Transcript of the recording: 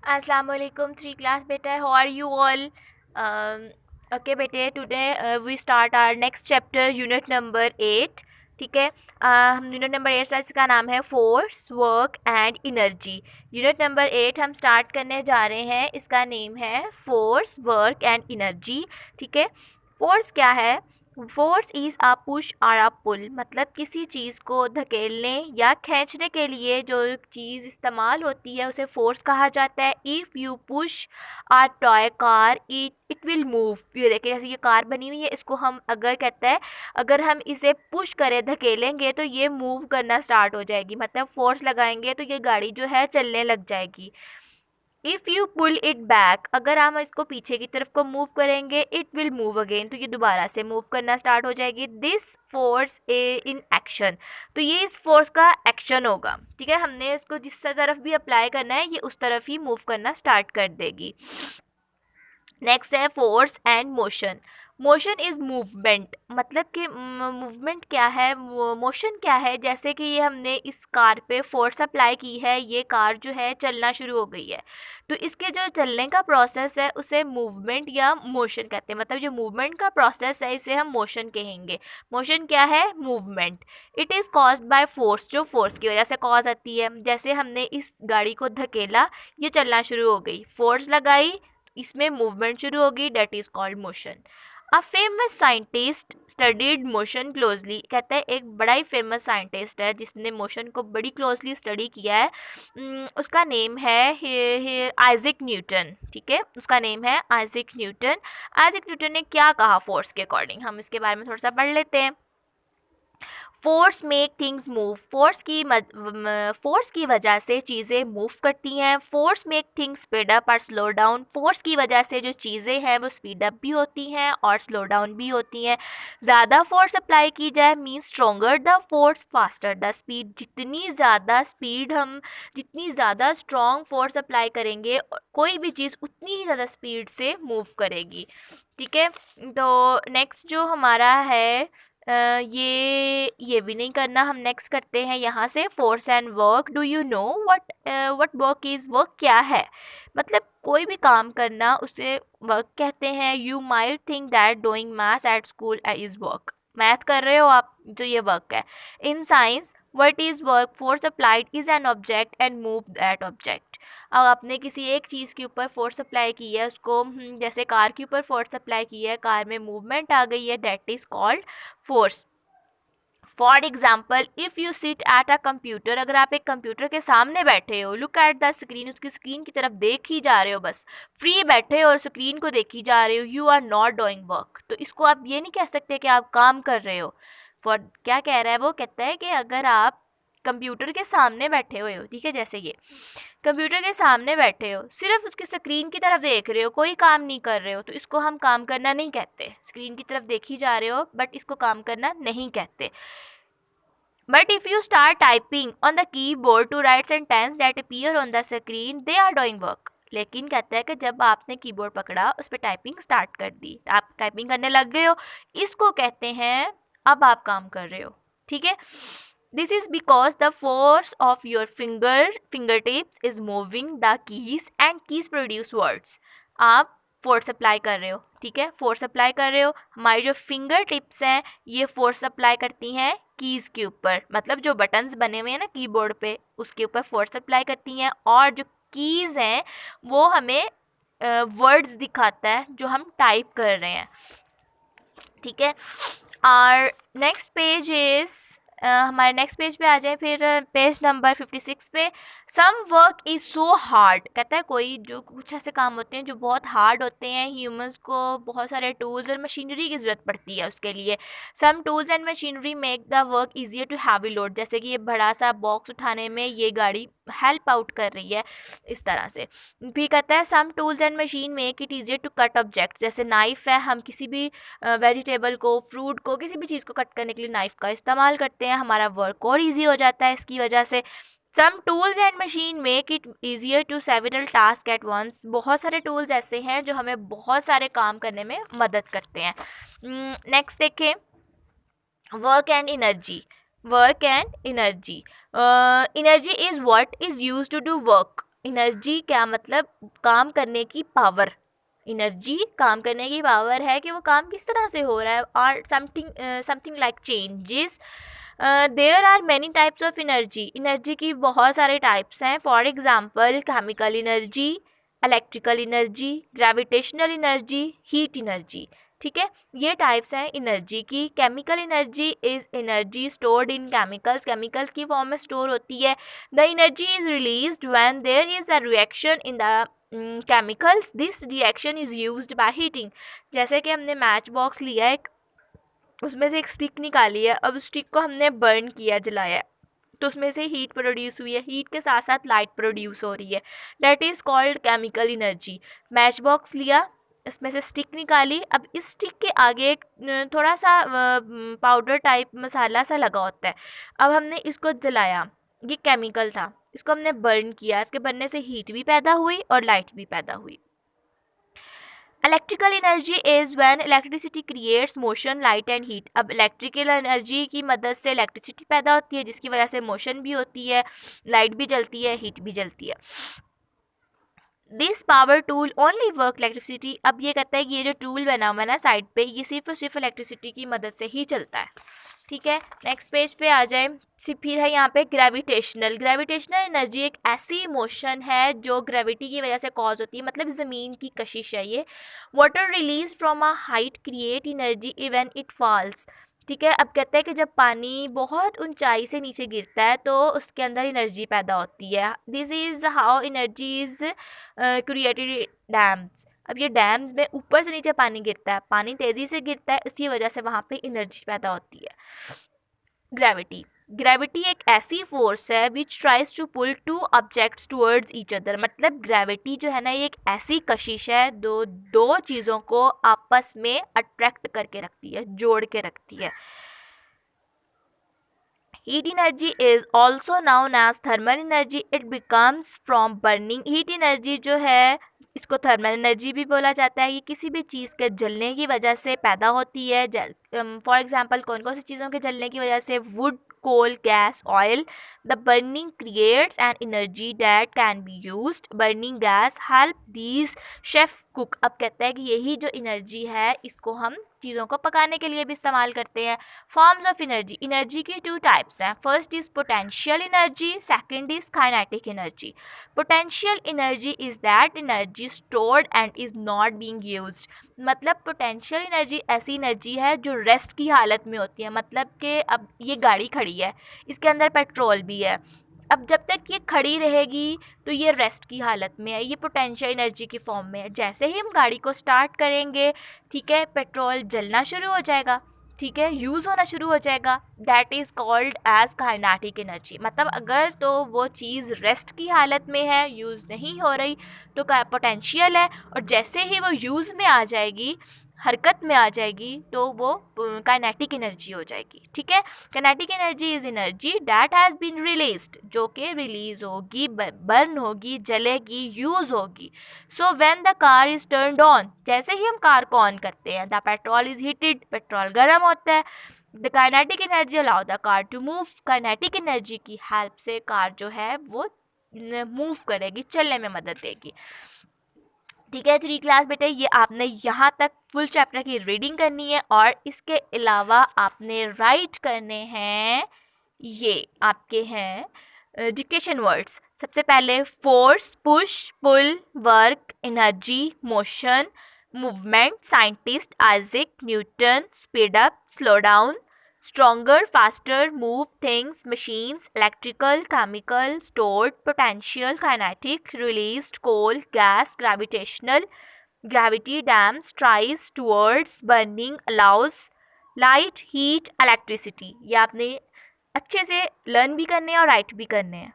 अस्सलाम वालेकुम three class बेटा, how are you all? Okay बेटे, today we start our next chapter unit number 8. ठीक है, हम यूनिट नंबर 8 इसका नाम है force, work and energy. Unit number 8 हम स्टार्ट करने जा रहे हैं. इसका नेम है फोर्स, वर्क एंड इनर्जी. ठीक है, फोर्स क्या है? फोर्स इज़ अ पुश और अ पुल, मतलब किसी चीज़ को धकेलने या खींचने के लिए जो चीज़ इस्तेमाल होती है उसे फोर्स कहा जाता है. If you push a toy car it will move. ये देखिए, जैसे ये कार बनी हुई है, इसको हम अगर कहते हैं, अगर हम इसे पुश करें, धकेलेंगे, तो ये मूव करना स्टार्ट हो जाएगी. मतलब फोर्स लगाएंगे तो ये गाड़ी जो है चलने लग जाएगी. If you pull it back, अगर हम इसको पीछे की तरफ को मूव करेंगे, इट विल मूव अगेन, तो ये दोबारा से मूव करना स्टार्ट हो जाएगी. दिस फोर्स इन एक्शन, तो ये इस फोर्स का एक्शन होगा. ठीक है, हमने इसको जिस तरफ भी अप्लाई करना है, ये उस तरफ ही मूव करना स्टार्ट कर देगी. नेक्स्ट है force and motion. Motion is movement, मतलब कि मूवमेंट क्या है, मोशन क्या है. जैसे कि ये हमने इस कार पे फोर्स अप्लाई की है, ये कार जो है चलना शुरू हो गई है, तो इसके जो चलने का प्रोसेस है उसे मूवमेंट या मोशन कहते हैं. मतलब जो मूवमेंट का प्रोसेस है इसे हम मोशन कहेंगे. मोशन क्या है? Movement. It is caused by force, जो फोर्स की वजह से कॉज आती है. जैसे हमने इस गाड़ी को धकेला, ये चलना शुरू हो गई, फोर्स लगाई, इसमें मूवमेंट शुरू होगी, that is called motion. A famous scientist studied motion closely, कहते हैं एक बड़ा ही फेमस साइंटिस्ट है जिसने मोशन को बड़ी क्लोजली स्टडी किया है. उसका नेम है आइजैक न्यूटन. ठीक है, उसका नेम है आइजैक न्यूटन. आइजैक न्यूटन ने क्या कहा फोर्स के अकॉर्डिंग, हम इसके बारे में थोड़ा सा पढ़ लेते हैं. Force make things move, force की वजह से चीज़ें मूव करती हैं. Force make things speed up और स्लो डाउन, फोर्स की वजह से जो चीज़ें हैं वो स्पीड अप भी होती हैं और स्लो डाउन भी होती हैं. ज़्यादा फोर्स अप्लाई की जाए means stronger the force faster the speed, जितनी ज़्यादा स्ट्रॉन्ग फोर्स अप्लाई करेंगे, कोई भी चीज़ उतनी ही ज़्यादा स्पीड से मूव करेगी. ठीक है, तो नेक्स्ट जो हमारा है, ये भी नहीं करना, हम नेक्स्ट करते हैं यहाँ से. Force and work. Do you know what work is? Work क्या है? मतलब कोई भी काम करना उसे वर्क कहते हैं. You might think that doing maths at school is work, math कर रहे हो आप तो ये वर्क है. In science what is work? Force applied is an object and move that object. अब आपने किसी एक चीज़ के ऊपर फोर्स अप्लाई की है, उसको जैसे कार के ऊपर फोर्स अप्लाई की है, कार में मूवमेंट आ गई है, that is called force. For example, if you sit at a computer, अगर आप एक कंप्यूटर के सामने बैठे हो, लुक एट द स्क्रीन, उसकी स्क्रीन की तरफ देख ही जा रहे हो, बस फ्री बैठे हो और स्क्रीन को देखी जा रहे हो, you are not doing work. तो इसको आप ये नहीं कह सकते कि आप काम कर रहे हो. फॉर क्या कह रहा है वो? कहता है कि अगर आप कंप्यूटर के सामने बैठे हुए हो, ठीक है, जैसे ये कंप्यूटर के सामने बैठे हो, सिर्फ उसकी स्क्रीन की तरफ देख रहे हो, कोई काम नहीं कर रहे हो, तो इसको हम काम करना नहीं कहते. स्क्रीन की तरफ देखी जा रहे हो बट इसको काम करना नहीं कहते. But if you start typing on the keyboard to write sentences that appear on the screen, they are doing work. लेकिन कहता है कि जब आपने कीबोर्ड पकड़ा, उस पर टाइपिंग स्टार्ट कर दी, आप टाइपिंग करने लग गए हो, इसको कहते हैं अब आप काम कर रहे हो. ठीक है, this is because the force of your finger tips is moving the keys and keys produce words. आप फोर्स अप्लाई कर रहे हो. ठीक है, फोर्स अप्लाई कर रहे हो, हमारी जो फिंगर टिप्स हैं ये फोर्स अप्लाई करती हैं कीज़ के ऊपर, मतलब जो बटन्स बने हुए हैं ना कीबोर्ड पे, उसके ऊपर फोर्स अप्लाई करती हैं. और जो कीज़ हैं वो हमें वर्ड्स दिखाता है जो हम टाइप कर रहे हैं. ठीक है, और नेक्स्ट पेज इज़, हमारे नेक्स्ट पेज पे आ जाए, फिर पेज नंबर 56 पे. Some work is so hard, कहता है कोई जो कुछ ऐसे काम होते हैं जो बहुत हार्ड होते हैं, ह्यूमंस को बहुत सारे टूल्स और मशीनरी की ज़रूरत पड़ती है उसके लिए. Some tools and machinery make the work easier to heavy load, जैसे कि ये बड़ा सा बॉक्स उठाने में ये गाड़ी हेल्प आउट कर रही है, इस तरह से. भी कहता है some tools and machine make it easier to cut object, जैसे नाइफ़ है, हम किसी भी वेजिटेबल को, फ्रूट को, किसी भी चीज़ को कट करने के लिए नाइफ़ का इस्तेमाल करते हैं, हमारा वर्क और ईजी हो जाता है इसकी वजह से. Some tools and machine make it easier to several task at once, बहुत सारे टूल्स ऐसे हैं जो हमें बहुत सारे काम करने में मदद करते हैं. नेक्स्ट देखें, work and energy. Work and energy. Energy is what is use to do work. Energy क्या मतलब काम करने की पावर, एनर्जी काम करने की पावर है कि वो काम किस तरह से हो रहा है, और something like changes. There are many types of energy, energy की बहुत सारे टाइप्स हैं। For example chemical energy, electrical energy, gravitational energy, heat energy. ठीक है, ये टाइप्स हैं एनर्जी की। Chemical energy is energy stored in chemicals, chemical की फॉर्म में स्टोर होती है। The energy is released when there is a reaction in the chemicals, this reaction is used by heating. जैसे कि हमने मैच बॉक्स लिया है, उसमें से एक स्टिक निकाली है, अब उस स्टिक को हमने बर्न किया, जलाया है, तो उसमें से हीट प्रोड्यूस हुई है, हीट के साथ साथ लाइट प्रोड्यूस हो रही है, that is called chemical energy. Match box लिया, इसमें से स्टिक निकाली, अब इस स्टिक के आगे एक थोड़ा सा पाउडर टाइप मसाला सा लगा होता है, अब हमने इसको जलाया, ये केमिकल था, इसको हमने बर्न किया, इसके बनने से हीट भी पैदा हुई और लाइट भी पैदा हुई। Electrical energy is when electricity creates motion, light and heat. अब इलेक्ट्रिकल एनर्जी की मदद से इलेक्ट्रिसिटी पैदा होती है, जिसकी वजह से मोशन भी होती है, लाइट भी जलती है, हीट भी जलती है। This power tool only work electricity. अब ये कहता है कि ये जो टूल बना हुआ है ना साइड पे, ये सिर्फ और सिर्फ इलेक्ट्रिसिटी की मदद से ही चलता है। ठीक है, नेक्स्ट पेज पे आ जाए। फिर है यहाँ पे ग्रेविटेशनल। ग्रेविटेशनल एनर्जी एक ऐसी मोशन है जो ग्रेविटी की वजह से कॉज होती है, मतलब ज़मीन की कशिश है ये। Water release from a height create energy even it falls. ठीक है, अब कहते हैं कि जब पानी बहुत ऊंचाई से नीचे गिरता है तो उसके अंदर एनर्जी पैदा होती है। This is how energy is created dams. अब ये डैम्स में ऊपर से नीचे पानी गिरता है, पानी तेज़ी से गिरता है, इसी वजह से वहाँ पे एनर्जी पैदा होती है। ग्रेविटी, ग्रेविटी एक ऐसी फोर्स है which tries to pull two objects towards each other. मतलब ग्रेविटी जो है ना, ये एक ऐसी कशिश है दो चीज़ों को आपस में अट्रैक्ट करके रखती है, जोड़ के रखती है। Heat energy is also known as thermal energy, it becomes from burning. Heat energy जो है, इसको थर्मल एनर्जी भी बोला जाता है। ये किसी भी चीज़ के जलने की वजह से पैदा होती है। फॉर एग्जांपल कौन कौन सी चीज़ों के जलने की वजह से? Would, coal, gas, oil. The burning creates an energy that can be used. Burning gas help these chef cook. अब कहता है कि यही जो एनर्जी है, इसको हम चीज़ों को पकाने के लिए भी इस्तेमाल करते हैं। फॉर्म्स ऑफ एनर्जी, एनर्जी की 2 टाइप्स हैं। First is potential energy, second is kinetic energy. Potential energy is that energy stored and is not being used. मतलब पोटेंशियल एनर्जी ऐसी एनर्जी है जो रेस्ट की हालत में होती है। मतलब कि अब ये गाड़ी खड़ी है, इसके अंदर पेट्रोल भी है, अब जब तक ये खड़ी रहेगी तो ये रेस्ट की हालत में है, ये पोटेंशियल एनर्जी की फॉर्म में है। जैसे ही हम गाड़ी को स्टार्ट करेंगे, ठीक है, पेट्रोल जलना शुरू हो जाएगा, ठीक है, यूज़ होना शुरू हो जाएगा। That is called as kinetic energy. मतलब अगर तो वो चीज़ रेस्ट की हालत में है, यूज़ नहीं हो रही, तो का पोटेंशियल है, और जैसे ही वो यूज़ में आ जाएगी, हरकत में आ जाएगी, तो वो काइनेटिक एनर्जी हो जाएगी। ठीक है, kinetic energy is energy that has been released, जो कि रिलीज़ होगी, बर्न होगी, जलेगी, यूज़ होगी। So when the car is turned on, जैसे ही हम कार को ऑन करते हैं, the petrol is heated, petrol गर्म होता है। The kinetic energy allow the car to move, kinetic energy की हेल्प से कार जो है वो मूव करेगी, चलने में मदद देगी। ठीक है 3 क्लास बेटे, ये आपने यहाँ तक फुल चैप्टर की रीडिंग करनी है, और इसके अलावा आपने राइट करने हैं, ये आपके हैं डिक्टेशन वर्ड्स। सबसे पहले force, push, pull, work, energy, motion, movement, scientist, Isaac Newton, speed up, slow down, stronger, faster, move, things, machines, electrical, chemical, stored, potential, kinetic, released, coal, gas, gravitational, gravity, dams, tries, towards, burning, allows, light, heat, electricity। ये आपने अच्छे से learn भी करने हैं और right भी करने हैं।